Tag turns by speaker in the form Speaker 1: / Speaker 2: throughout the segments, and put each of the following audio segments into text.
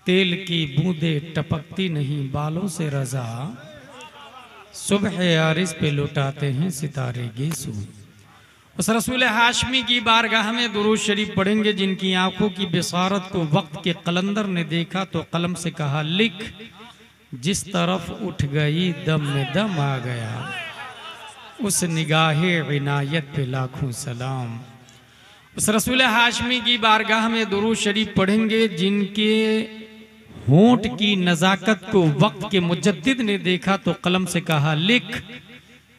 Speaker 1: तेल की बूंदे टपकती नहीं बालों से रजा, सुबह यारिस पे लुटाते हैं सितारे गेसू। उस रसूल हाशमी की बारगाह में दुरूद शरीफ पढ़ेंगे जिनकी आंखों की बिसारत को वक्त के कलंदर ने देखा तो कलम से कहा लिख, जिस तरफ उठ गई दम में दम आ गया, उस निगाहे इनायत पे लाखों सलाम। उस रसूल हाशमी की बारगाह में दुरूद शरीफ पढ़ेंगे जिनके होंठ की नजाकत को वक्त के मुजद्दिद ने देखा तो कलम से कहा लिख,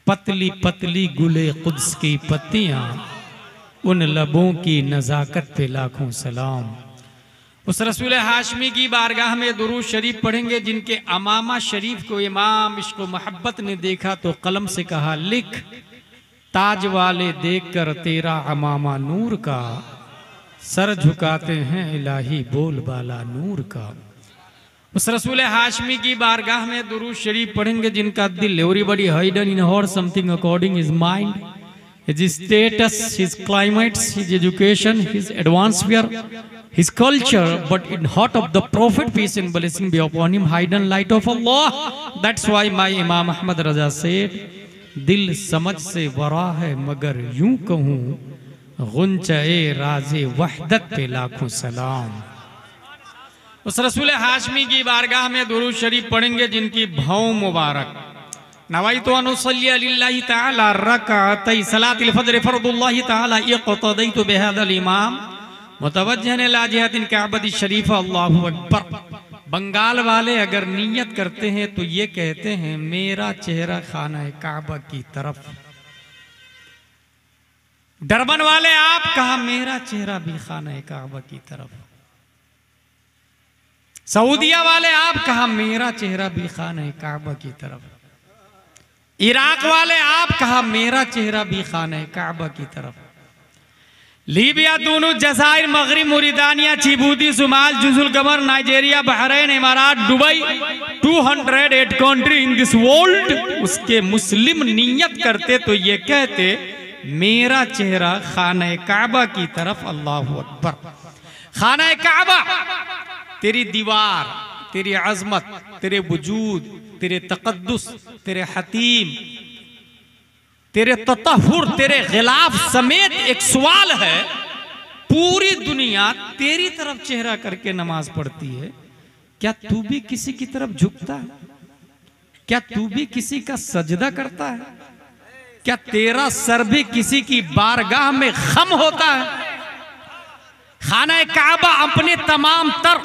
Speaker 1: पतली पतली गुले कुद्स की पत्तियां, उन लबों की नजाकत पे लाखों सलाम। उस रसूल हाशमी की बारगाह में दुरूद शरीफ पढ़ेंगे जिनके अमामा शरीफ को इमाम इश्क व मोहब्बत ने देखा तो कलम से कहा लिख, ताज वाले देखकर तेरा अमामा नूर का, सर झुकाते हैं इलाही बोल बाला नूर का। उस रसूल हाशमी की बारगाह में दुरूद शरीफ पढ़ेंगे जिनका दिल everybody hidden in her something according his mind, his status, his climates, his education, his एडवांसफियर, his culture, but in heart of the prophet, peace and blessing be upon him, hidden light of Allah. That's why my Imam Ahmad Raza said, दिल समझ से वरा है मगर यूं कहूं, गुंचाए राजे वहदत पे लाखों सलाम। उस रसूल हाशमी की बारगाह में दुरूद शरीफ पढ़ेंगे जिनकी भौं मुबारक, नवाइतु अन उसल्ली लिल्लाहि तआला रकाअतै सलातिल फज्र फर्दुल्लाहि तआला इक़तदैतु बिहादल इमाम मुतवज्जहन इला जिहातिल काबती शरीफा अल्लाहु अकबर। बंगाल वाले अगर नियत करते हैं तो ये कहते हैं मेरा चेहरा खाना काबा की तरफ। डरबन वाले आप कहा मेरा चेहरा भी खाना काबा की तरफ। सऊदिया वाले आप कहा मेरा चेहरा भी खाना काबा की तरफ। इराक वाले आप कहा मेरा चेहरा भी खाना काबा की तरफ। लीबिया, दोनों, जजायर, मगरिब, मुरिदानिया, चिबूती, सुमाल, जुजुल कमर, नाइजेरिया, बहरीन, इमारात, Dubai, 208 country in this world, उसके मुस्लिम नियत करते तो ये कहते मेरा चेहरा खाना काबा की तरफ। अल्लाहु अकबर। खाना काबा तेरी दीवार, तेरी अजमत, तेरे वजूद, तेरे तकद्दुस, तेरे हतीम, तेरे ततहुर, तेरे गिलाफ समेत एक सवाल है। पूरी दुनिया तेरी तरफ चेहरा करके नमाज पढ़ती है, क्या तू भी किसी की तरफ झुकता है? क्या तू भी किसी का सजदा करता है? क्या तेरा सर भी किसी की बारगाह में खम होता है? खाना काबा अपने तमाम तर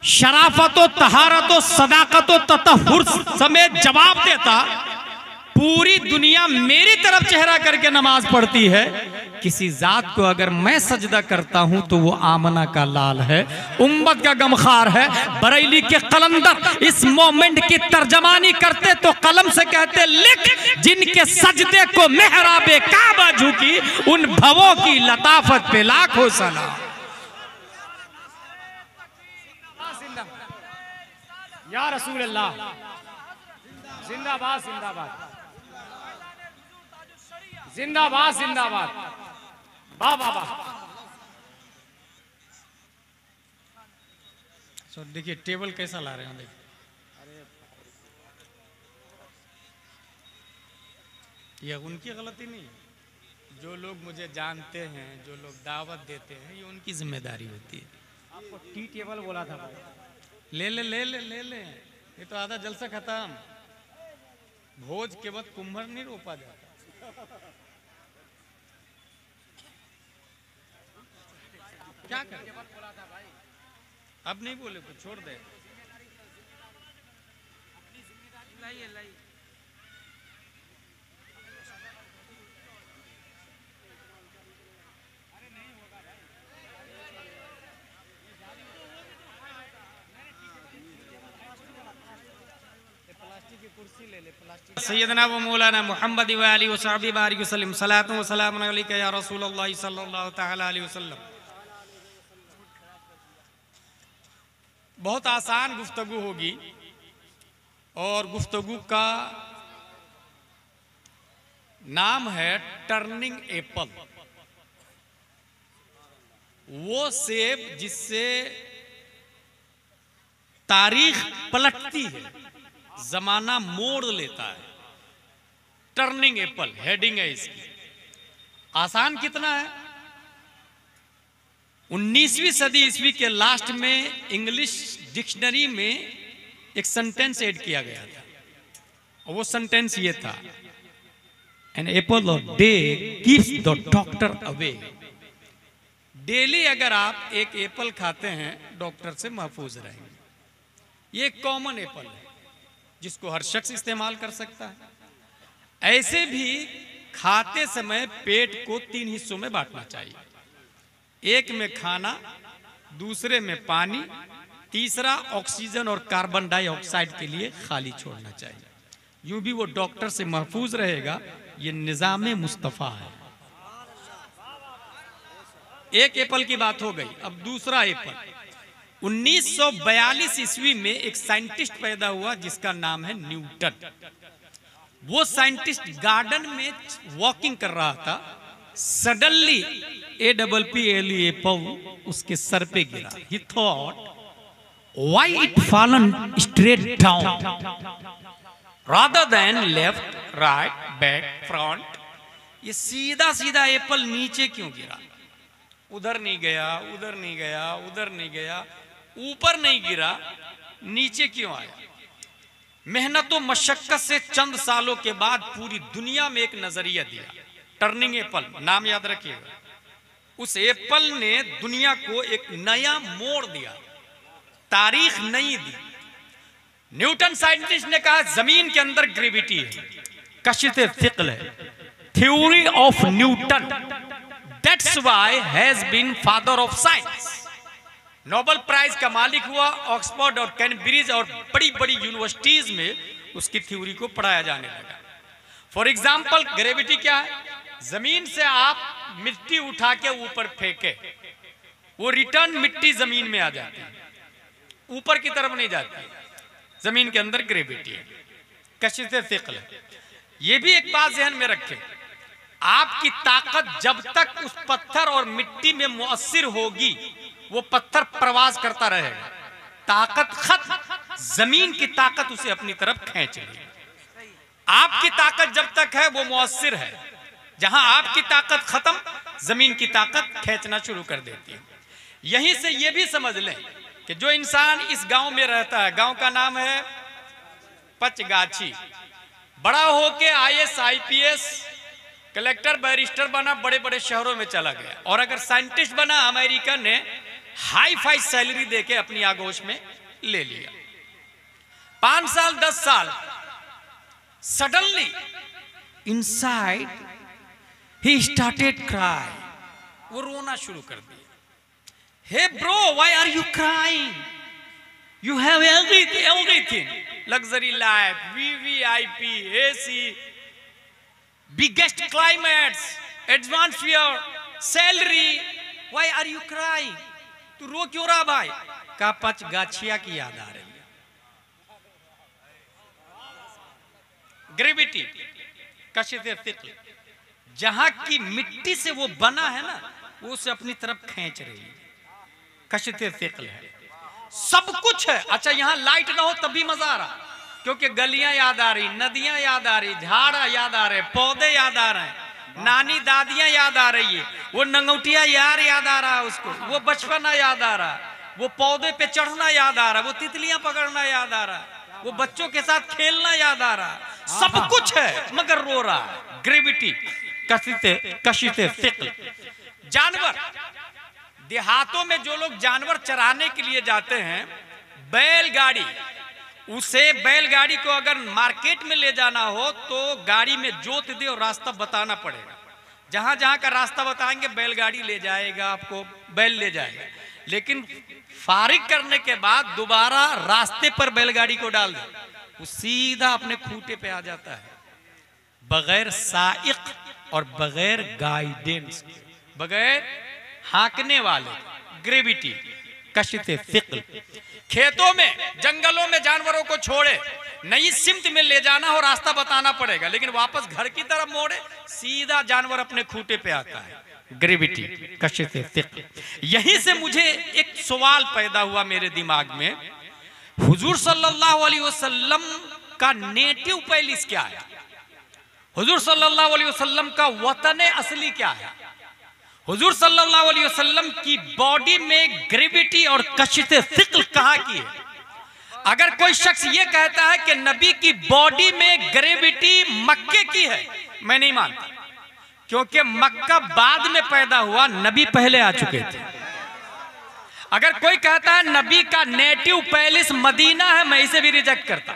Speaker 1: शराफतो, तहारतो, सदाकतो, ततहुर समेत जवाब देता पूरी दुनिया मेरी तरफ चेहरा करके नमाज पढ़ती है, किसी जात को अगर मैं सजदा करता हूं तो वो आमना का लाल है, उम्मत का गमखार है। बरेली के कलंदर इस मोमेंट की तर्जमानी करते तो कलम से कहते लिख, जिनके सजदे को मेहराबे काबा झुकी, उन भवों की लताफत पे लाखों सलाम। या रसूल अल्लाह, जिंदाबाद जिंदाबाद जिंदाबाद जिंदाबाद, वाह वाह वाह। सो देखिए टेबल कैसा ला रहे हैं, देखिए ये उनकी गलती नहीं। जो लोग मुझे जानते हैं, जो लोग दावत देते हैं, ये उनकी जिम्मेदारी होती है। आपको टी टेबल बोला था, ले ले ले ले ले ले, ये तो आधा जलसा खत्म। भोज के वक्त कुम्भर नहीं रोपा जाता। क्या कर अब नहीं बोले कुछ, छोड़ दे। लाइए लाइए, प्लास्टिक की कुर्सी ले ले, प्लास्टिक। सैयदना व मौलाना मुहम्मद व आलिहि व सहबी बारिक वसल्लम, सलातु व सलामुन अलैका या रसूलल्लाह सल्लल्लाहु तआला अलैहि वसल्लम। बहुत आसान गुफ्तगू होगी और गुफ्तगू का नाम है टर्निंग एप्पल। वो सेब जिससे तारीख पलटती है, जमाना मोड़ लेता है। टर्निंग एप्पल हेडिंग है इसकी। आसान कितना है। 19वीं सदी ईस्वी के लास्ट में इंग्लिश डिक्शनरी में एक सेंटेंस ऐड किया गया था, और वो सेंटेंस ये था, an apple of day keeps the doctor away. Daily अगर आप एक एप्पल खाते हैं डॉक्टर से महफूज रहेंगे। ये एक कॉमन एप्पल है जिसको हर शख्स इस्तेमाल कर सकता है। ऐसे भी खाते समय पेट को 3 हिस्सों में बांटना चाहिए। एक में खाना, दूसरे में पानी, तीसरा ऑक्सीजन और कार्बन डाइऑक्साइड के लिए खाली छोड़ना चाहिए। यूं भी वो डॉक्टर से महफूज रहेगा। ये निजामे मुस्तफा है। एक एप्पल की बात हो गई, अब दूसरा एप्पल। 1942 ईस्वी में एक साइंटिस्ट पैदा हुआ जिसका नाम है न्यूटन। वो साइंटिस्ट गार्डन में वॉकिंग कर रहा था, सडनली APPLE एप्पल उसके सर पे गिरा। ही thought why it fallen straight down rather than left, right, back, front. ये सीधा सीधा एप्पल नीचे क्यों गिरा? उधर नहीं गया, उधर नहीं गया, उधर नहीं गया, ऊपर नहीं गिरा, नीचे क्यों आया? मेहनतों मशक्कत से चंद सालों के बाद पूरी दुनिया में एक नजरिया दिया, टर्निंग एप्पल, नाम याद रखिएगा। उस एप्पल ने दुनिया को एक नया मोड़ दिया, तारीख नई दी। न्यूटन साइंटिस्ट ने कहा जमीन के अंदर ग्रेविटी है, कशिश थिकल है, theory of Newton, that's why has been father of science. Nobel prize का मालिक हुआ, ऑक्सफोर्ड और कैम्ब्रिज और बड़ी बड़ी यूनिवर्सिटीज में उसकी थ्योरी को पढ़ाया जाने लगा। फॉर एग्जाम्पल, ग्रेविटी क्या है? जमीन से आप मिट्टी उठा के ऊपर फेंके, वो रिटर्न मिट्टी जमीन में आ जाती है, ऊपर की तरफ नहीं जाती। जमीन के अंदर ग्रेविटी है, कशिश थिकल है। ये भी एक बात ध्यान में रखें, आपकी ताकत जब तक उस पत्थर और मिट्टी में मुअस्सिर होगी वो पत्थर प्रवास करता रहेगा। ताकत खत्म, जमीन की ताकत उसे अपनी तरफ खींच लेगी। आपकी ताकत जब तक है वो मुअस्सिर है, जहां आपकी ताकत खत्म, जमीन की ताकत खींचना शुरू कर देती है। यहीं से ये भी समझ लें कि जो इंसान इस गांव में रहता है, गांव का नाम है पचगाछी, बड़ा होके IAS IPS कलेक्टर बैरिस्टर बना, बड़े बड़े शहरों में चला गया, और अगर साइंटिस्ट बना, अमेरिका ने हाई फाई सैलरी देके अपनी आगोश में ले लिया। 5 साल 10 साल, suddenly inside he started cry, वो रोना शुरू कर दिया। Hey bro, why are you crying? You have everything, luxury life, VVIP, AC, biggest climates, atmosphere, salary. Why are you crying? तू रो क्यों रहा भाई? का पचगाछिया की याद आ रही है। ग्रेविटी, कशिश थिकल, जहां की मिट्टी से वो बना है ना, वो उसे अपनी तरफ खींच रही है, कशिश थिकल है। सब कुछ है। अच्छा, यहां लाइट ना हो तब भी मजा आ रहा, क्योंकि गलियां याद आ रही, नदियां याद आ रही, झाड़ याद आ रहे, पौधे याद आ रहे हैं, नानी दादियां याद आ रही है, वो नंगौटिया यार याद आ रहा है उसको, वो बचपना याद आ रहा है, वो पौधे पे चढ़ना याद आ रहा है, वो तितलियां पकड़ना याद आ रहा है, वो बच्चों के साथ खेलना याद आ रहा है। सब कुछ है मगर रो रहा है। ग्रेविटी, कशिश थिकल। जानवर, देहातों में जो लोग जानवर चराने के लिए जाते हैं, बैलगाड़ी, उसे बैलगाड़ी को अगर मार्केट में ले जाना हो तो गाड़ी में जोत दे और रास्ता बताना पड़ेगा। जहां जहां का रास्ता बताएंगे बैलगाड़ी ले जाएगा, आपको बैल ले जाएगा। लेकिन फारिग करने के बाद दोबारा रास्ते पर बैलगाड़ी को डाल दे, वो सीधा अपने खूंटे पे आ जाता है, बगैर साइक और बगैर गाइडेंस, बगैर हाँकने वाले। ग्रेविटी, कशिश थिकल। खेतों में, जंगलों में जानवरों को छोड़े, नई सिमत में ले जाना हो, रास्ता बताना पड़ेगा, लेकिन वापस घर की तरफ मोड़े, सीधा जानवर अपने खूंटे पे आता है। ग्रेविटी, कशिश थिकल। यहीं से मुझे एक सवाल पैदा हुआ मेरे दिमाग में, हुजूर सल्लल्लाहु अलैहि वसल्लम का नेटिव पैलेस क्या है, हुजूर सल्लल्लाहु अलैहि वसल्लम का वतन असली क्या है, हुजूर सल्लल्लाहु अलैहि वसल्लम की बॉडी में ग्रेविटी और कशिश सिक्ल कहाँ की है। अगर कोई शख्स ये कहता है कि नबी की बॉडी में ग्रेविटी मक्के की है, मैं नहीं मानता, क्योंकि मक्का बाद में पैदा हुआ, नबी पहले आ चुके थे। अगर कोई कहता है नबी का नेटिव पैलेस मदीना है, मैं इसे भी रिजेक्ट करता,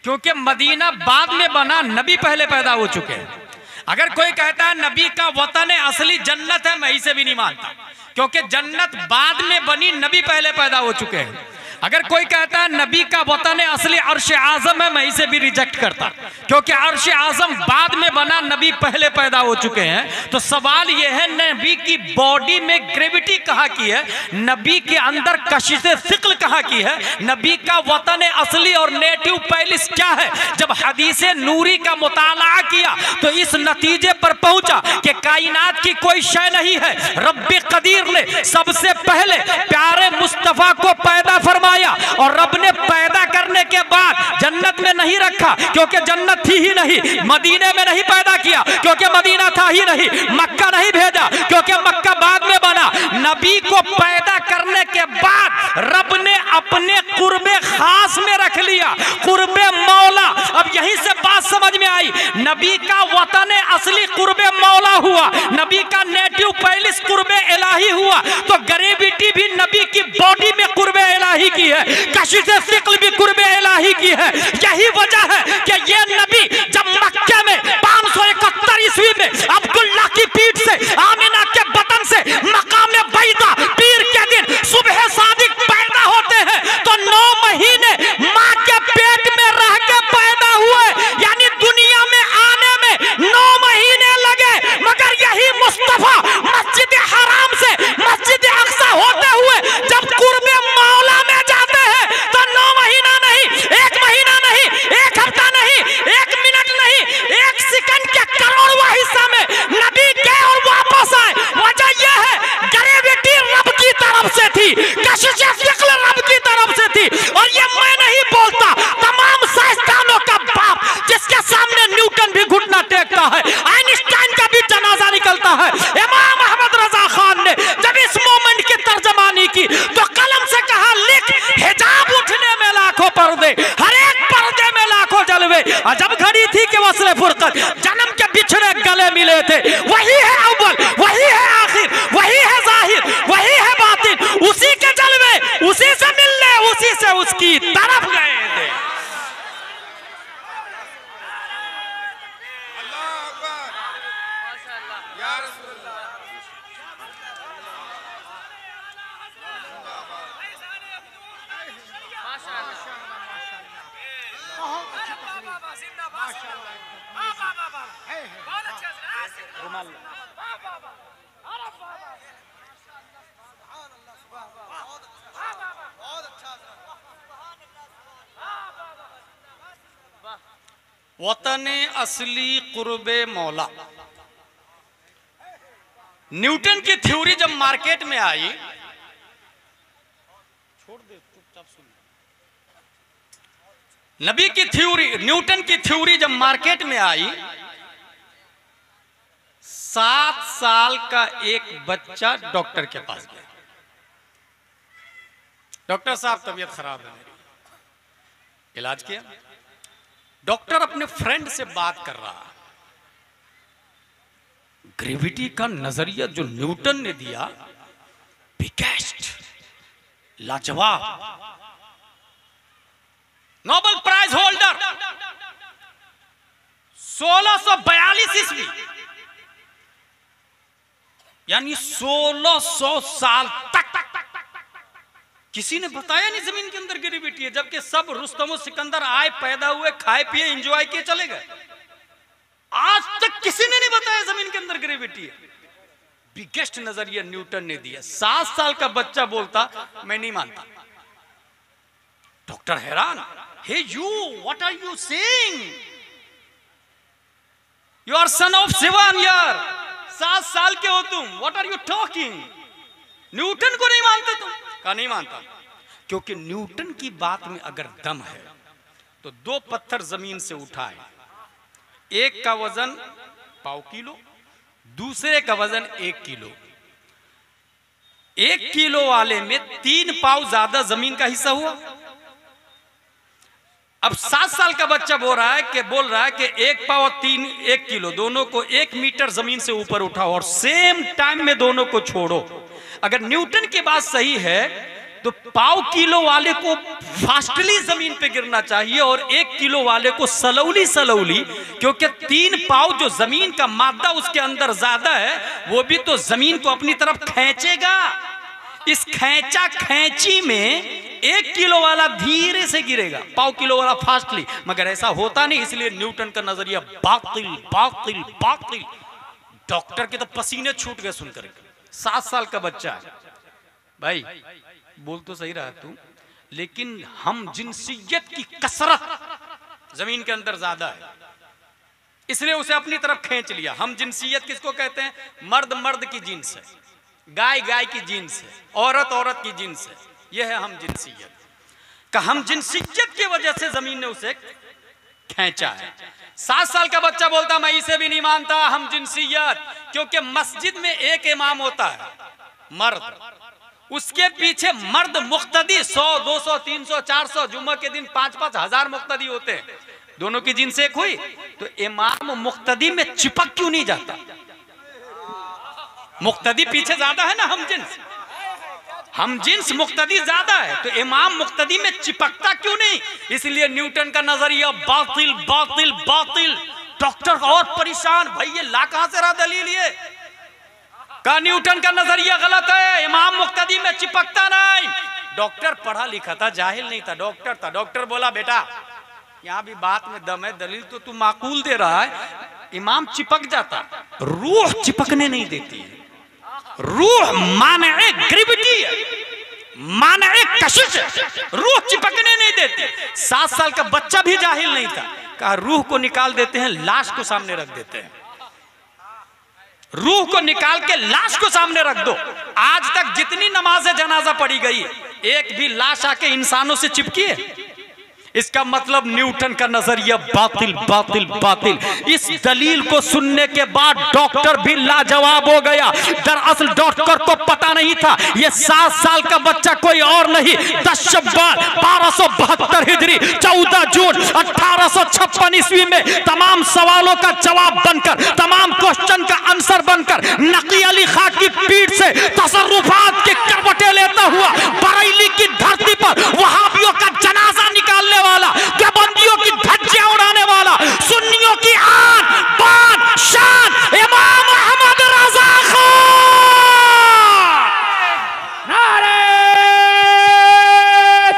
Speaker 1: क्योंकि मदीना बाद में बना, नबी पहले पैदा हो चुके हैं। अगर कोई कहता है नबी का वतन असली जन्नत है, मैं इसे भी नहीं मानता, क्योंकि जन्नत बाद में बनी, नबी पहले पैदा हो चुके हैं। अगर कोई कहता है नबी का वतन असली अर्श आजम है, मैं इसे भी रिजेक्ट करता, क्योंकि अर्श आजम बाद में बना, नबी पहले पैदा हो चुके हैं। तो सवाल यह है, नबी की बॉडी में ग्रेविटी कहाँ की है, नबी के अंदर कशिश सिक्ल कहाँ की है, नबी का वतन असली और नेटिव पैलेस क्या है। जब हदीस नूरी का मुताला किया तो इस नतीजे पर पहुंचा कि कायनात की कोई शय नहीं है, रब्बे कदीर ने सबसे पहले प्यारे मुस्तफा को पैदा फरमाया, और रब ने पैदा करने के बाद जन्नत में नहीं रखा, क्योंकि जन्नत थी ही नहीं, मदीने में नहीं पैदा किया, क्योंकि मदीना था ही नहीं, मक्का नहीं भेजा, क्योंकि मक्का बाद में बना। नबी को पैदा करने के बाद रब ने अपने कुर्बे खास में रख लिया, कुर्बे मौला। अब यहीं से बात समझ में आई, नबी का वतन असली कुर्बे मौला हुआ, नबी का नेटिव पैलेस कुर्बे इलाही हुआ, तो ग्रेविटी भी नबी की बॉडी में कुर्बे इलाही की है, कशिश सिक्ल भी कुर्बे इलाही की है। यही वजह है कि ये नबी जब मक्के में 571 ईस्वी में अब्दुल्ला की पीठ से, आमिना के बतन से मकाम बैदा पीर के दिन सुबह सादिक पैदा होते हैं, तो 9 महीने माँ के पेट में रह के पैदा हुए, यानी दुनिया में आने में 9 महीने लगे। मगर यही मुस्तफा मस्जिद हराम से मस्जिद अक्सा होते हुए जब कुर्बे मौला में जाते हैं, तो 9 महीना नहीं, 1 महीना नहीं, 1 हफ्ता नहीं, 1 मिनट नहीं, 1 सेकंड के करोड़वां हिस्सा में नबी गए और वापस आए। वजह यह है, ग्रेविटी रब की तरफ से थी, कशिश सिक्ल रब की तरफ से थी। और ये मैं नहीं बोलता, तमाम साइंसदानों का बाप, जिसके सामने न्यूटन भी घुटना टेकता है, आइंस्टाइन का भी जनाजा निकलता है। इमाम अहमद रजा खान ने जब इस मोमेंट की तर्जमानी की तो कलम से कहा, लिख, हिजाब उठने में लाखों पर्दे, हर एक पर्दे में लाखों जलवे। अजब घड़ी थी कि वस्ले फुरकत, जन्म के बिछड़े गले मिले थे। वही है अव्वल, वही है आखिर, वही है जाहिर, वही है बातिन, उसी के जलवे, उसी से मिलने, उसी से उसकी तरफ गए थे। वतन असली कुर्बे मौला। न्यूटन की थ्योरी जब मार्केट में आई, छोड़ दे चुपचाप सुन, नबी की थ्योरी, न्यूटन की थ्योरी जब मार्केट में आई, 7 साल का एक बच्चा डॉक्टर के पास गया, डॉक्टर साहब तबीयत खराब है मेरी, इलाज किया। डॉक्टर अपने फ्रेंड से बात कर रहा, ग्रेविटी का नजरिया जो न्यूटन ने दिया, बिगेस्ट, लाजवाब, नोबेल प्राइज होल्डर, 1642 ईस्वी, यानी 1600 साल तक किसी ने बताया नहीं जमीन के अंदर ग्रेविटी है, जबकि सब रुस्तम और सिकंदर आए, पैदा हुए, खाए पिए, एंजॉय किए, चले गए। आज तक किसी ने नहीं बताया जमीन के अंदर ग्रेविटी है। बिगेस्ट नजरिया न्यूटन ने दिया। 7 साल का बच्चा बोलता मैं नहीं मानता। डॉक्टर हैरान, hey you, what are you saying? You are son of Shivan यार, 7 साल के हो तुम, what are you talking? Newton को नहीं मानते तुम? कहा नहीं मानता। क्योंकि न्यूटन की बात में अगर दम है तो 2 पत्थर जमीन से उठाए, एक का वजन 1.5 किलो, दूसरे का वजन 1 किलो। 1 किलो वाले में 3 पाव ज्यादा जमीन का हिस्सा हुआ। अब 7 साल का बच्चा बोल रहा है कि 1 पाव और 1 किलो दोनों को 1 मीटर जमीन से ऊपर उठाओ और सेम टाइम में दोनों को छोड़ो। अगर न्यूटन की बात सही है तो 1.5 किलो वाले को फास्टली जमीन पे गिरना चाहिए और 1 किलो वाले को सलौली, क्योंकि 3 पाव जो जमीन का मादा उसके अंदर ज्यादा है वो भी तो जमीन को अपनी तरफ खींचेगा। इस खींचा खींची में 1 किलो वाला धीरे से गिरेगा, 1.5 किलो वाला फास्टली। मगर ऐसा होता नहीं, इसलिए न्यूटन का नजरिया बातिल बातिल बातिल। डॉक्टर के तो पसीने छूट गए सुनकर। 7 साल का बच्चा है भाई, बोल तो सही रहा तू, लेकिन हम जिनसियत की कसरत जमीन के अंदर ज्यादा है, इसलिए उसे अपनी तरफ खींच लिया। हम जिनसियत किसको कहते हैं? मर्द की जिन्स है, गाय की जिन्स है, औरत की जिन्स है। यह है हम जिनसियत का। हम जिनसियत की वजह से जमीन ने उसे खींचा है। 7 साल का बच्चा बोलता मैं इसे भी नहीं मानता हम जिनसियत, क्योंकि मस्जिद में एक इमाम होता है मर्द, उसके पीछे मर्द मुक्तदी 100 200 300 400, जुम्मा के दिन 5-5 हजार मुक्तदी होते हैं। दोनों की जिन्स एक हुई तो इमाम मुक्तदी में चिपक क्यों नहीं जाता? मुक्तदी पीछे ज्यादा है ना, हम जिन्स मुक्तदी ज्यादा है तो इमाम मुक्तदी में चिपकता क्यों नहीं? इसलिए न्यूटन का नजरिया बातिल बातिल बातिल। डॉक्टर और परेशान, भाई ये ला कहां से रहा दलील? ये का न्यूटन का नजरिया गलत है, इमाम मुक्तदी में चिपकता नहीं। डॉक्टर पढ़ा लिखा था, जाहिल नहीं था, डॉक्टर था। डॉक्टर बोला बेटा यहां भी बात में दम है, दलील तो तू माकूल दे रहा है, इमाम चिपक जाता, रूह चिपकने नहीं देती है। रूह माने ग्रेविटी है, माने कशिश है, रूह चिपकने नहीं देती। 7 साल का बच्चा भी जाहिल नहीं था, कहा रूह को निकाल देते हैं, लाश को सामने रख देते हैं। रूह को निकाल के लाश को सामने रख दो। आज तक जितनी नमाज़े जनाजा पढ़ी गई एक भी लाश आके इंसानों से चिपकी है? इसका मतलब न्यूटन का नजरिया बातिल बातिल बातिल। इस दलील को सुनने के बाद डॉक्टर भी लाजवाब हो गया। दरअसल डॉक्टर को पता नहीं था ये 7 साल का बच्चा कोई और नहीं, 10 शव्वाल 1272 हिजरी 14 जून 1856 ईस्वी में तमाम सवालों का जवाब बनकर, तमाम क्वेश्चन का आंसर बनकर नकी अली खां की पीठ से तसर्रुफात की करवटें लेता हुआ बरेली की धरती पर वहाबियों का जनाजा निकालने वाला, देवबंदियों की धज्जियां उड़ाने वाला, सुन्नियों की आन बान शान इमाम अहमद रजा खान।
Speaker 2: नारे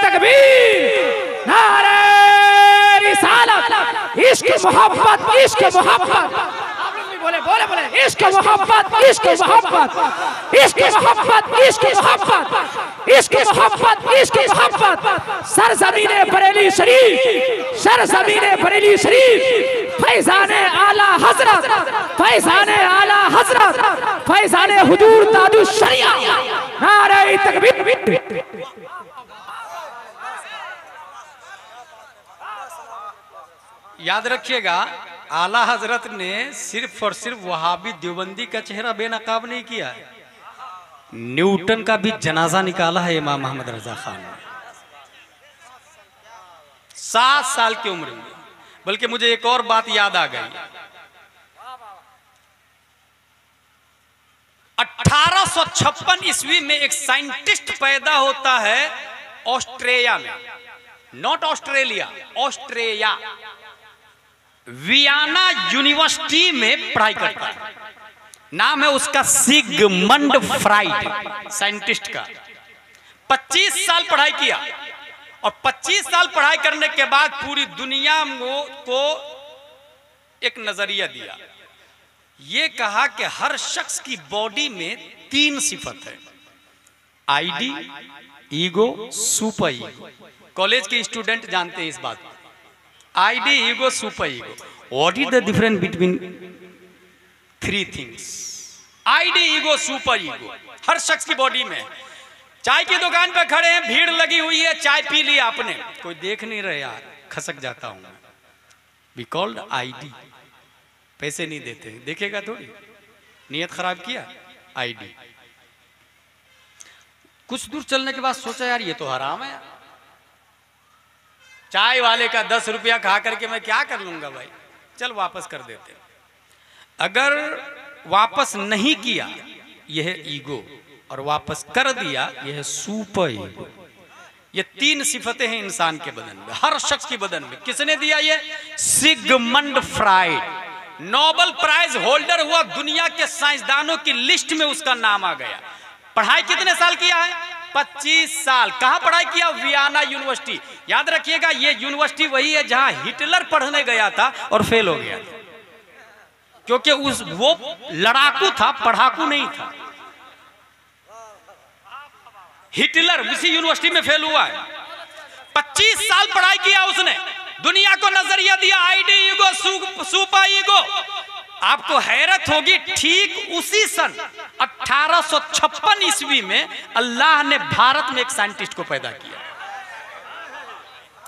Speaker 2: तकबीर, नारे रिसालत, इश्क मोहब्बत, इश्क मोहब्बत। बोले बोले बोले इश्क मोहब्बत, इश्क मोहब्बत, इश्क मोहब्बत, इश्क मोहब्बत, इश्क मोहब्बत, इश्क मोहब्बत। सरजमीने बरेली शरीफ, सरजमीने बरेली शरीफ, फैजाने आला हजरत, फैजाने आला हजरत, फैजाने हुजूर ताजुश शरिया। नारे तकबीर।
Speaker 1: याद रखिएगा आला हजरत ने सिर्फ और सिर्फ वहाबी देवबंदी का चेहरा बेनकाब नहीं किया है, न्यूटन का भी जनाजा निकाला है इमाम अहमद रजा खान ने 7 साल की उम्र में। बल्कि मुझे एक और बात याद आ गई, 1856 ईस्वी में एक साइंटिस्ट पैदा होता है ऑस्ट्रेलिया में, not Australia, Australia, Vienna university में पढ़ाई करता है। नाम है उसका सिगमंड फ्राइड, साइंटिस्ट का। 25 साल पढ़ाई किया और 25 साल पढ़ाई करने के बाद पूरी दुनिया को एक नजरिया दिया। ये कहा कि हर शख्स की बॉडी में 3 सिफत है, ID, ego, super ego. College के स्टूडेंट जानते हैं इस बात को, ID, ego, super ego. What is the difference between 3 things? ID, ego, super ego हर शख्स की बॉडी में। चाय की दुकान पर खड़े हैं, भीड़ लगी हुई है, चाय पी लिया आपने, कोई देख नहीं रहे यार, खसक जाता हूं मैं। वी कॉल्ड आईडी, पैसे नहीं देते, देखेगा थोड़ी, नियत खराब किया, आईडी। कुछ दूर चलने के बाद सोचा यार ये तो हराम है, चाय वाले का 10 रुपया खा करके मैं क्या कर लूंगा भाई, चल वापस कर देते। अगर वापस नहीं किया यह है ईगो, और वापस कर दिया यह है सुपर ईगो। ये 3 सिफतें हैं इंसान के बदन में, हर शख्स के बदन में। किसने दिया ये? Sigmund Freud, Nobel prize holder हुआ, दुनिया के साइंसदानों की लिस्ट में उसका नाम आ गया। पढ़ाई कितने साल किया है? 25 साल। कहां पढ़ाई किया? Vienna university. याद रखिएगा ये यूनिवर्सिटी वही है जहां हिटलर पढ़ने गया था और फेल हो गया था, क्योंकि वो लड़ाकू था, पढ़ाकू नहीं था। हिटलर उसी यूनिवर्सिटी में फेल हुआ है। 25 साल पढ़ाई किया उसने, दुनिया को नजरिया दिया, आईडी ईगो, सुपर ईगो। आपको हैरत होगी, ठीक उसी सन 1856 ईस्वी में अल्लाह ने भारत में एक साइंटिस्ट को पैदा किया।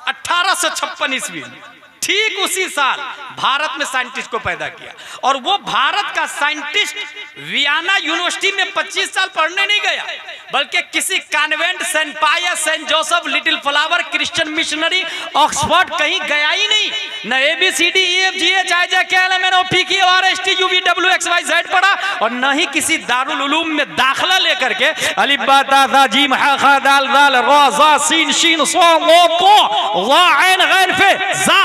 Speaker 1: 1856 ईस्वी में, ठीक उसी साल भारत में साइंटिस्ट को पैदा किया। और वो भारत का साइंटिस्ट वियना यूनिवर्सिटी में 25 साल पढ़ने नहीं गया, बल्कि किसी convent, Saint Pius, Saint Joseph, Little Flower, Christian missionary, Oxford कहीं गया ही नहीं। न ABCDEFGHIJKLMNOPQRSTUVWXYZ पढ़ा, और न ही किसी दारुल उलूम में दाखला लेकर के अलिफ बा ता ज़ा जीम हा खा दाल ज़ाल रा ज़ा सीन शीन स्वान वो तो वा ऐन गैन फे ज़ा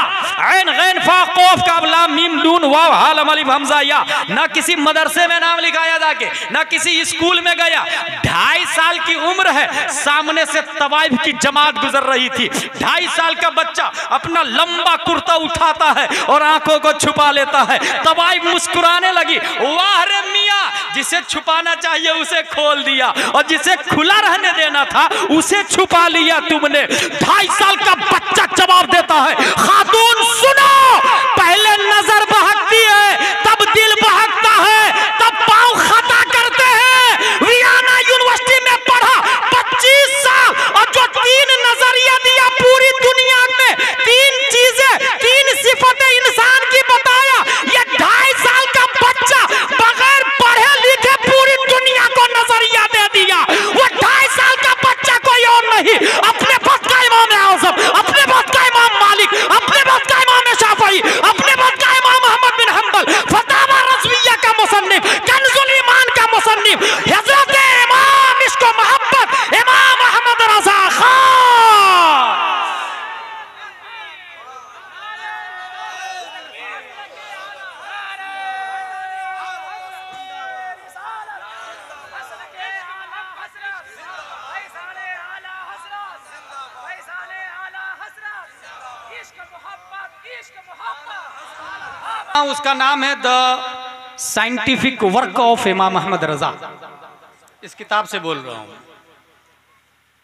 Speaker 1: ऐन गैन फा क़ाफ काफ लाम मीम नून वाव हा लम अलिफ हमज़ा या। न किसी मदरसे में नाम लिखाया जाके, न किसी स्कूल में गया। 2.5 साल की उम्र है, सामने से तवाइफ की जमात गुजर रही थी। 2.5 साल का बच्चा अपना लंबा कुर्ता उठाता है और आंखों को छुपा लेता है। तवाइफ मुस्कुराने लगी, वाह रे मियां, जिसे छुपाना चाहिए उसे खोल दिया, और जिसे खुला रहने देना था उसे छुपा लिया तुमने। 2.5 साल का बच्चा जवाब देता है, खातून सुनो, पहले नजर बहकती है, तब दिल बहकता है, तब पांव खता करते हैं। वियना यूनिवर्सिटी में पढ़ा 25 साल, और जो 3 नजरिया दिया पूरी दुनिया में, 3 चीजें, 3 सिफतें इंसान की बताया, ये 2.5 साल का बच्चा बगैर पढ़े लिखे पूरी दुनिया को नजरिया दे दिया। वो 2.5 साल का बच्चा कोई और नहीं, अपने वक्त का इमाम आज़म, अपने वक्त का इमाम मालिक, अपने वक्त का इमाम शाफई, अपने वक्त का इमाम अहमद बिन हंबल, फतावा रज़विया का मुसन्निफ, कंजुल ईमान का मुसन्निफ, हज़रत इमाम इश्क व मोहब्बत इमाम अहमद रज़ा खान। उसका नाम है द साइंटिफिक वर्क ऑफ इमाम अहमद रजा। इस किताब से बोल रहा हूं।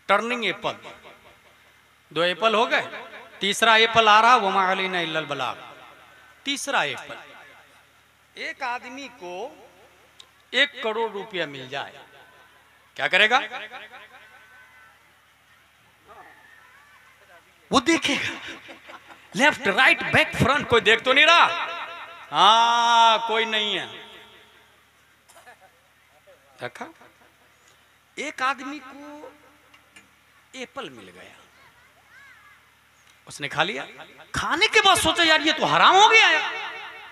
Speaker 1: टर्निंग एप्पल, 2 एप्पल हो गए, तीसरा एप्पल आ रहा, वमा अलैना इल्लल बलाग। तीसरा एप्पल, एक आदमी को 1 करोड़ रुपया मिल जाए, क्या करेगा? वो देखेगा, लेफ्ट राइट बैक फ्रंट, कोई देख तो नहीं रहा, हाँ कोई नहीं है। देखा, एक आदमी को एप्पल मिल गया, उसने खा लिया। खाने के बाद सोचा यार ये तो हराम हो गया यार,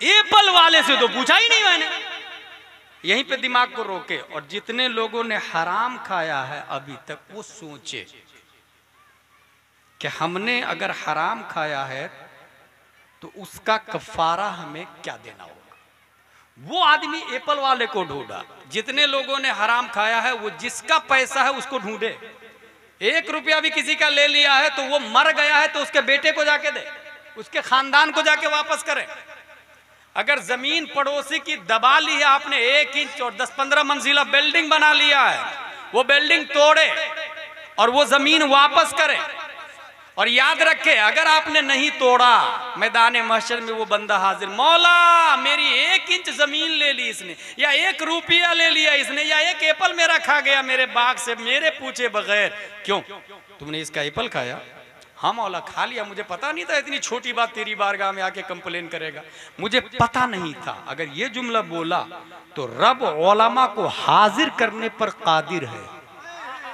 Speaker 1: एप्पल वाले से तो पूछा ही नहीं मैंने। यहीं पे दिमाग को रोके, और जितने लोगों ने हराम खाया है अभी तक, वो सोचे कि हमने अगर हराम खाया है तो उसका कफारा हमें क्या देना होगा। वो आदमी एप्पल वाले को ढूंढा। जितने लोगों ने हराम खाया है, वो जिसका पैसा है उसको ढूंढे। 1 रुपया भी किसी का ले लिया है तो वो मर गया है तो उसके बेटे को जाके दे, उसके खानदान को जाके वापस करे। अगर जमीन पड़ोसी की दबा ली है आपने, 1 इंच और 10-15 मंजिला बिल्डिंग बना लिया है, वो बिल्डिंग तोड़े और वो जमीन वापस करे। और याद रखे, अगर आपने नहीं तोड़ा मैदान महशर में वो बंदा हाजिर, मौला मेरी 1 इंच जमीन ले ली इसने, या 1 रुपया ले लिया इसने, या 1 एप्पल मेरा खा गया मेरे बाग से मेरे पूछे बगैर, क्यों तुमने इसका एप्पल खाया? हाँ मौला खा लिया, मुझे पता नहीं था इतनी छोटी बात तेरी बारगाह में आके कंप्लेन करेगा, मुझे पता नहीं था। अगर ये जुमला बोला तो रब उलमा को हाजिर करने पर कादिर है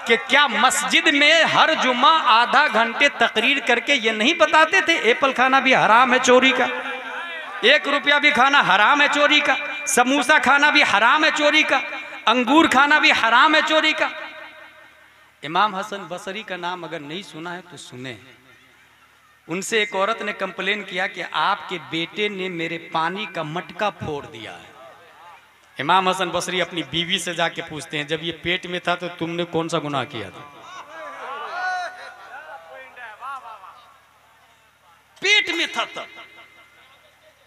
Speaker 1: कि क्या मस्जिद में हर जुम्मा आधा घंटे तकरीर करके ये नहीं बताते थे एप्पल खाना भी हराम है चोरी का, 1 रुपया भी खाना हराम है चोरी का, समोसा खाना भी हराम है चोरी का, अंगूर खाना भी हराम है चोरी का। इमाम हसन बसरी का नाम अगर नहीं सुना है तो सुने। उनसे एक औरत ने कंप्लेन किया कि आपके बेटे ने मेरे पानी का मटका फोड़ दिया है। इमाम हसन बसरी अपनी बीवी से जाके पूछते हैं, जब ये पेट में था तो तुमने कौन सा गुनाह किया था? पेट में था तब।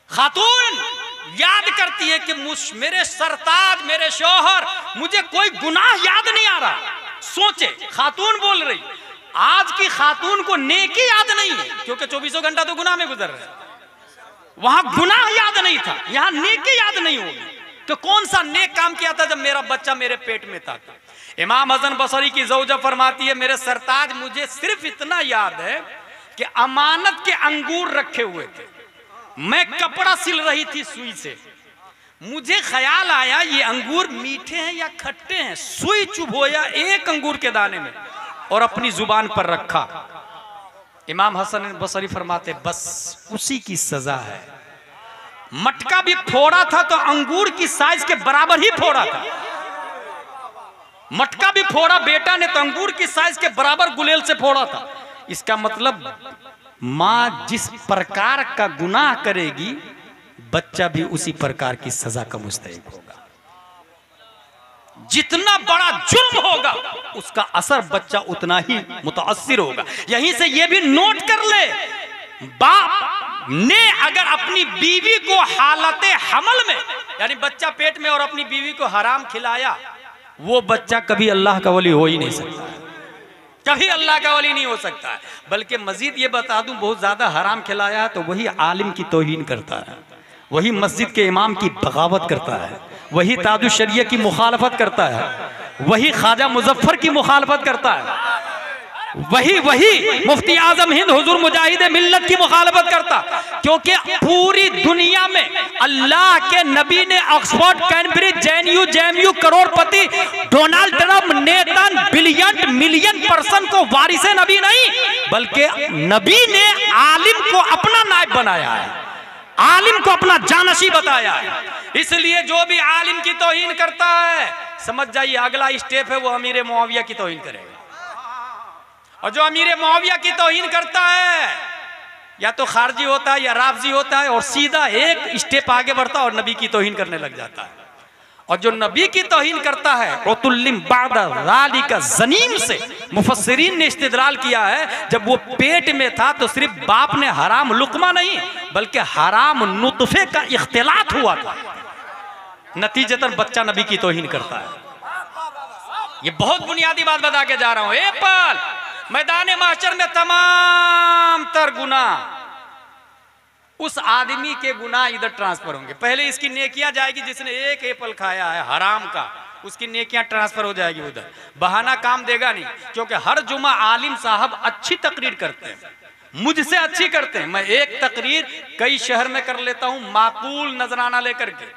Speaker 1: खातून याद करती है कि मेरे सरताज मेरे शौहर, मुझे कोई गुनाह याद नहीं आ रहा। सोचे, खातून बोल रही, आज की खातून को नेकी याद नहीं है क्योंकि 24 घंटा तो गुनाह में गुजर रहे, वहां गुनाह याद नहीं था, यहां नेकी याद नहीं होगी। तो कौन सा नेक काम किया था जब मेरा बच्चा मेरे पेट में था? इमाम हसन बसरी की ज़ौजा फरमाती है, मेरे सरताज मुझे सिर्फ इतना याद है कि अमानत के अंगूर रखे हुए थे, मैं कपड़ा सिल रही थी सुई से, मुझे ख्याल आया ये अंगूर मीठे हैं या खट्टे हैं, सुई चुभोया 1 अंगूर के दाने में और अपनी जुबान पर रखा। इमाम हसन बसरी फरमाते, बस उसी की सजा है। मटका भी फोड़ा था तो अंगूर की साइज के बराबर ही फोड़ा था। मटका भी फोड़ा बेटा ने तो अंगूर की साइज के बराबर गुलेल से फोड़ा था। इसका मतलब मां जिस प्रकार का गुनाह करेगी बच्चा भी उसी प्रकार की सजा का मुस्तहिक होगा। जितना बड़ा जुर्म होगा उसका असर बच्चा उतना ही मुतासिर होगा। यहीं से यह भी नोट कर ले, बाप ने अगर अपनी बीवी को हालते हमल में, यानी बच्चा पेट में और अपनी बीवी को हराम खिलाया, वो बच्चा कभी अल्लाह का वली हो ही नहीं सकता है, कभी अल्लाह का वली नहीं हो सकता है। बल्कि मजीद ये बता दूं, बहुत ज्यादा हराम खिलाया तो वही आलिम की तौहीन करता है, वही मस्जिद के इमाम की बगावत करता है, वही ताजुश शरिया की मुखालफत करता है, वही ख्वाजा मुजफ्फर की मुखालफत करता है, वही मुफ्ती आजम हिंद हुजूर मुजाहिद मिल्लत की मुखालफत करता। क्योंकि पूरी दुनिया में अल्लाह के नबी ने ऑक्सफोर्ड, कैम्ब्रिज, जेएनयू करोड़पति, Donald Trump, नेतन, billion million person को वारिसे नबी नहीं, बल्कि नबी ने आलिम को अपना नायब बनाया है, आलिम को अपना जानशी बताया है। इसलिए जो भी आलिम की तौहीन करता है समझ जाइए अगला स्टेप है वो अमीर मुआविया की तौहीन करेगा। और जो अमीर मुआविया की तौहीन करता है या तो खारजी होता है या राफजी होता है और सीधा एक स्टेप आगे बढ़ता है और नबी की तौहीन करने लग जाता है। और जो नबी की तौहीन करता है उतुल्लिम बादा ज़ालिका ज़नीम से मुफस्सिरीन ने इस्तिदलाल किया है, जब वो पेट में था तो सिर्फ बाप ने हराम लुकमा नहीं बल्कि हराम नुतफे का इख्तिलात हुआ था, नतीजतन बच्चा नबी की तौहीन करता है। ये बहुत बुनियादी बात बता के जा रहा हूं। एप्पल मैदान महशर में तमाम तर गुनाह, उस आदमी के गुनाह इधर ट्रांसफर होंगे। पहले इसकी नेकियां जाएगी, जिसने 1 एप्पल खाया है हराम का, उसकी नेकियां ट्रांसफर हो जाएगी उधर। बहाना काम देगा नहीं, क्योंकि हर जुमा आलिम साहब अच्छी तकरीर करते हैं, मुझसे अच्छी करते हैं। मैं एक तकरीर कई शहर में कर लेता हूं माकूल नजराना लेकर के,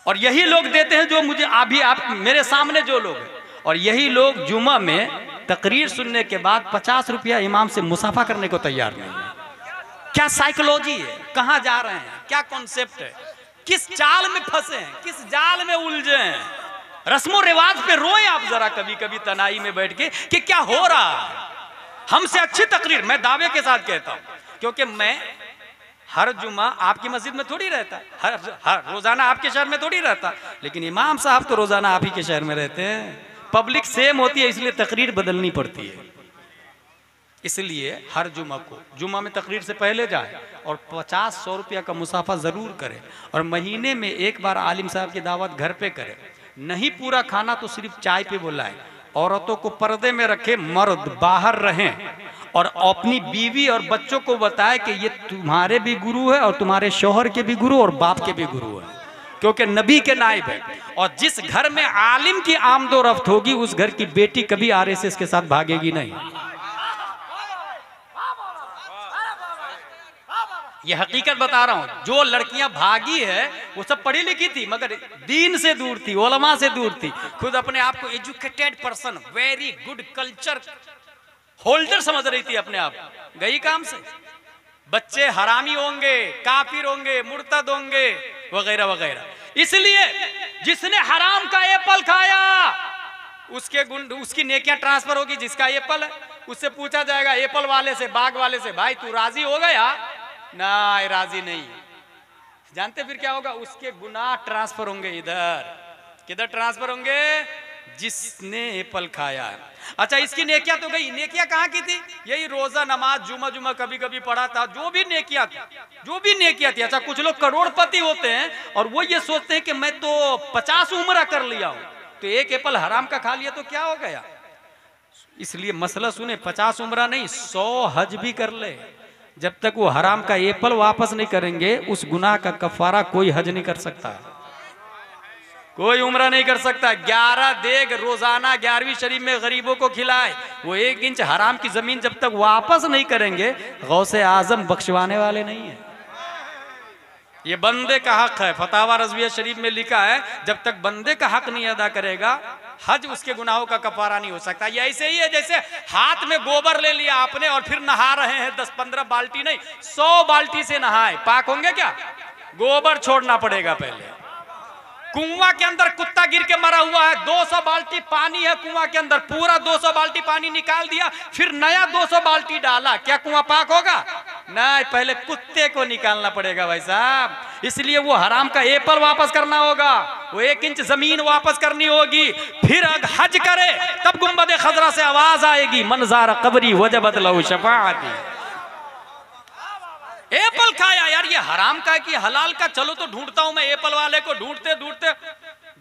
Speaker 1: और यही लोग देते हैं जो मुझे अभी आप मेरे सामने जो लोग हैं। और यही लोग जुमा में तकरीर सुनने के बाद 50 रुपया इमाम से मुसाफा करने को तैयार नहीं है। क्या साइकोलॉजी है, कहां जा रहे हैं, क्या कॉन्सेप्ट है, किस चाल में फंसे हैं, किस जाल में उलझे हैं। रस्मों रिवाज पे रोए आप जरा कभी कभी तनाई में बैठ के कि क्या हो रहा है। हमसे अच्छी तकरीर मैं दावे के साथ कहता हूं, क्योंकि मैं हर जुमा आपकी मस्जिद में थोड़ी रहता, हर रोजाना आपके शहर में थोड़ी रहता, लेकिन इमाम साहब तो रोजाना आप ही के शहर में रहते हैं। पब्लिक सेम होती है, इसलिए तकरीर बदलनी पड़ती है। इसलिए हर जुमा को जुमा में तकरीर से पहले जाए और 50-100 रुपया का मुसाफा जरूर करें, और महीने में एक बार आलिम साहब की दावत घर पे करें। नहीं पूरा खाना तो सिर्फ चाय पे बुलाएं, औरतों को पर्दे में रखें, मर्द बाहर रहें, और अपनी बीवी और बच्चों को बताए कि ये तुम्हारे भी गुरु है और तुम्हारे शौहर के भी गुरु और बाप के भी गुरु है, क्योंकि नबी के नाइब है। और जिस घर में आलिम की आमदोरफ्त होगी उस घर की बेटी कभी आरएसएस के साथ भागेगी नहीं। ये हकीकत बता रहा हूं। जो लड़कियां भागी है वो सब पढ़ी लिखी थी मगर दीन से दूर थी, उलमा से दूर थी, खुद अपने आप को educated person, very good culture holder समझ रही थी अपने आप, गई काम से। बच्चे हरामी होंगे, काफिर होंगे, मुर्तद होंगे वगैरह वगैरह। इसलिए जिसने हराम का एप्पल खाया उसकी नेकियां ट्रांसफर होगी। जिसका एप्पल है उससे पूछा जाएगा एप्पल वाले से, बाग वाले से, भाई तू राजी हो गया? ना, राजी नहीं। जानते फिर क्या होगा? उसके गुनाह ट्रांसफर होंगे इधर। किधर ट्रांसफर होंगे? जिसने एप्पल खाया। अच्छा, इसकी नेकियां तो गई। नेकियां कहाँ की थी? यही रोजा, नमाज, जुमा कभी कभी पढ़ा था, जो भी नेकियां थी। अच्छा, कुछ लोग करोड़पति होते हैं और वो ये सोचते हैं कि मैं तो 50 उम्रा कर लिया हूं, तो एक एप्पल हराम का खा लिया तो क्या हो गया। इसलिए मसला सुने, 50 उम्रा नहीं, 100 हज भी कर ले, जब तक वो हराम का एप्पल वापस नहीं करेंगे उस गुनाह का कफारा कोई हज नहीं कर सकता, कोई उम्रा नहीं कर सकता। 11 देग रोजाना 11वीं शरीफ में गरीबों को खिलाए, वो 1 इंच हराम की जमीन जब तक वापस नहीं करेंगे गौसे आजम बख्शवाने वाले नहीं है। ये बंदे का हक है। फतावा रज़विया शरीफ में लिखा है जब तक बंदे का हक नहीं अदा करेगा हज उसके गुनाहों का कफारा नहीं हो सकता। ये ऐसे ही है जैसे हाथ में गोबर ले लिया आपने और फिर नहा रहे हैं 10-15 बाल्टी नहीं 100 बाल्टी से नहाए, पाक होंगे क्या? गोबर छोड़ना पड़ेगा पहले। कुआं के अंदर कुत्ता गिर के मरा हुआ है, 200 बाल्टी पानी है कुआं के अंदर, पूरा 200 बाल्टी पानी निकाल दिया, फिर नया 200 बाल्टी डाला, क्या कुआं पाक होगा? नहीं, पहले कुत्ते को निकालना पड़ेगा भाई साहब। इसलिए वो हराम का एप्पल वापस करना होगा, वो 1 इंच जमीन वापस करनी होगी, फिर हज करे तब गुंबद खजरा से आवाज आएगी मनज़ार कबरी वजबत लहू शफाअती। एप्पल खाया यार, ये हराम का कि हलाल का? चलो तो ढूंढता हूं मैं एप्पल वाले को। ढूंढते ढूंढते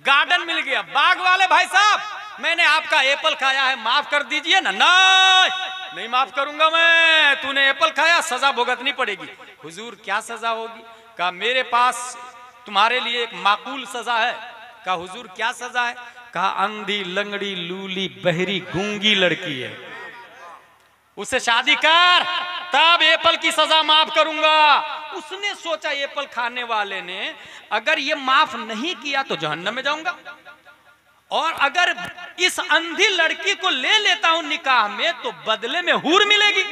Speaker 1: गार्डन मिल गया। बाग वाले भाई साहब, मैंने आपका एप्पल खाया है, माफ कर दीजिए ना। नहीं माफ करूंगा मैं, तूने एप्पल खाया, सजा भुगतनी पड़ेगी। हुजूर क्या सजा होगी? कहा मेरे पास तुम्हारे लिए एक माकूल सजा है। कहा हुजूर क्या सजा है? कहा अंधी, लंगड़ी, लूली, बहरी, गूंगी लड़की है, उससे शादी कर, तब एप्पल की सजा माफ करूंगा। उसने सोचा एप्पल खाने वाले ने अगर ये माफ नहीं किया तो जहन्नम में जाऊंगा, और अगर इस अंधी लड़की को ले लेता हूं निकाह में तो बदले में हूर मिलेगी,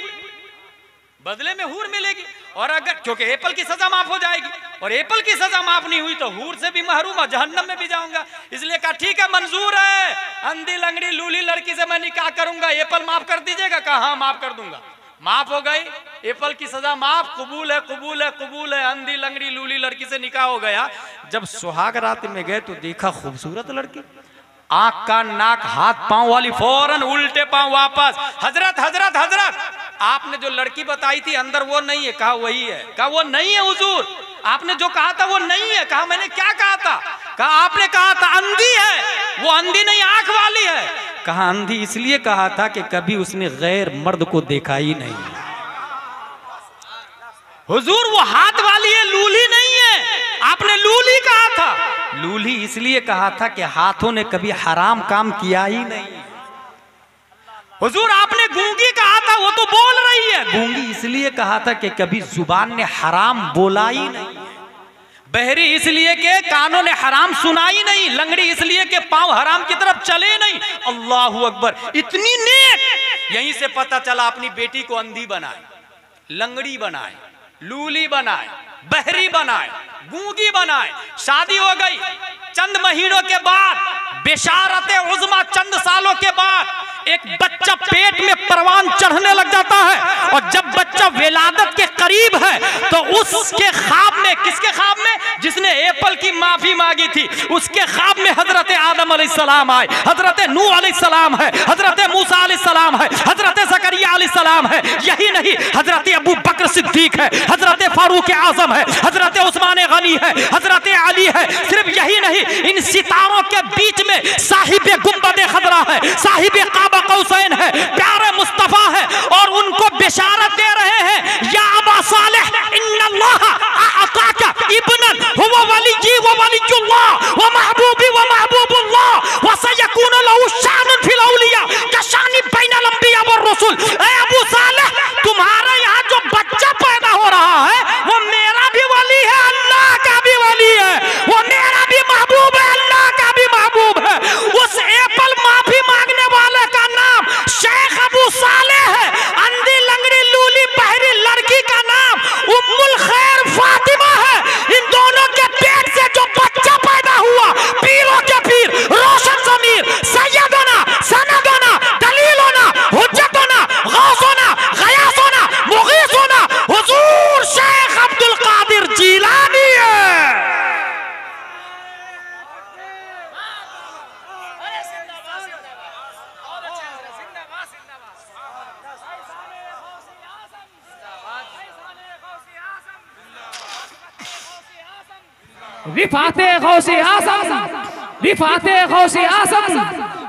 Speaker 1: बदले में हूर मिलेगी। और अगर क्योंकि एप्पल की सजा माफ हो जाएगी, और एप्पल की सजा माफ नहीं हुई तो हूर से भी महरूम है, जहन्नम में भी जाऊंगा। इसलिए कहा ठीक है, मंजूर है, अंधी, लंगड़ी, लूली लड़की से मैं निकाह करूंगा, एप्पल माफ कर दीजिएगा? कहा हाँ माफ कर दूंगा। माफ हो गई, एप्पल की सजा माफ, कबूल है, कबूल है, कबूल है। अंधी, लंगड़ी, लूली लड़की से निकाह हो गया। जब सुहाग रात में गए तो देखा खूबसूरत लड़की, आंख कान नाक हाथ पांव वाली, फौरन उल्टे पांव वापस। हजरत हजरत हजरत, आपने जो लड़की बताई थी अंदर वो नहीं है। कहा वही है। कहा वो नहीं है हुजूर, आपने जो कहा था वो नहीं है। कहा मैंने क्या कहा था? कहा आपने कहा था अंधी है, वो अंधी नहीं आंख वाली है। कहा अंधी इसलिए कहा था कि कभी उसने गैर मर्द को देखा ही नहीं। हुजूर वो हाथ वाली है, लूली नहीं है, आपने लूली कहा था। लूली इसलिए कहा था कि हाथों ने कभी हराम काम किया ही नहीं। हुजूर आपने गूंगी कहा था, वो तो बोल रही है। गूंगी इसलिए कहा था कि कभी जुबान ने हराम बोला ही नहीं। बहरी इसलिए के कानों ने हराम सुना ही नहीं। लंगड़ी इसलिए के पांव हराम की तरफ चले नहीं। अल्लाहू अकबर, इतनी नेक। यहीं से पता चला अपनी बेटी को अंधी बनाए, लंगड़ी बनाए, लूली बनाए, बहरी बनाए, गूंगी बनाए। शादी हो गई, चंद महीनों के बाद बेशारत उज़्मा, चंद सालों के बाद एक बच्चा पेट में परवान चढ़ने लग जाता है, और जब बच्चा विलादत के करीब है तो उसके ख्वाब में, किसके ख्वाब में? जिसने एप्पल की माफी मांगी थी, उसके ख्वाब में हजरत आदम
Speaker 3: अलैहिस्सलाम आए, हजरत नूह अलैहिस्सलाम है, हजरत मूसा अलैहिस्सलाम है, हजरत ज़करिया अलैहिस्सलाम है। यही नहीं, हजरत अबू बकर सिद्दीक है, हजरत फारूक आजम है, हजरत उस्मान गनी है, हजरत अली है। सिर्फ यही नहीं, इन सितारों के बीच में साहिब गुंबद खदरा है, साहिब काबा कौसैन है, प्यारे मुस्तफा है, और उनको बिशारत दे रहे हैं, या अबा सालेह इन्नल्लाह अताका इब्नन हुवा वलिय्यी व वलिय्युल्लाह व महबूबी व महबूबुल्लाह व सयकूनु लहु शानुन फिल औलिया कशानी बैनल अंबिया व रसूल। ए अबू सालेह, तुम्हारे यहाँ जो बच्चा पैदा हो रहा है वो मेरा भी वली है, अल्लाह का भी वली है, वो मेरा भी महबूब है, अल्लाह का भी महबूब है। उस एप्पल माफी मांगने वाले का नाम शेख अबू सालेह है, अंधी लंगड़ी लूली बहरी लड़की का नाम उम्मुल खैर फातिमा है। इन दोनों के पेट से जो बच्चा पैदा हुआ, पीरों के पीर, रोशन ज़मीर, सैयदना, सनदना, दलीलना, हुज्जतना, गौसना, गयासना, मुगीसना हुजूर शेख अब्दुल कादिर जीलानी है।
Speaker 2: रिफाते गौसे आज़म, रिफाते गौसे आज़म,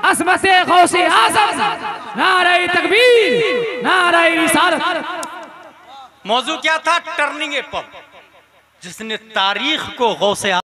Speaker 2: असमते गौसे आज़म, नारे तकबीर, नारे रिसालत।
Speaker 3: मौजू क्या था? टर्निंग एप्पल, जिसने तारीख को गौसे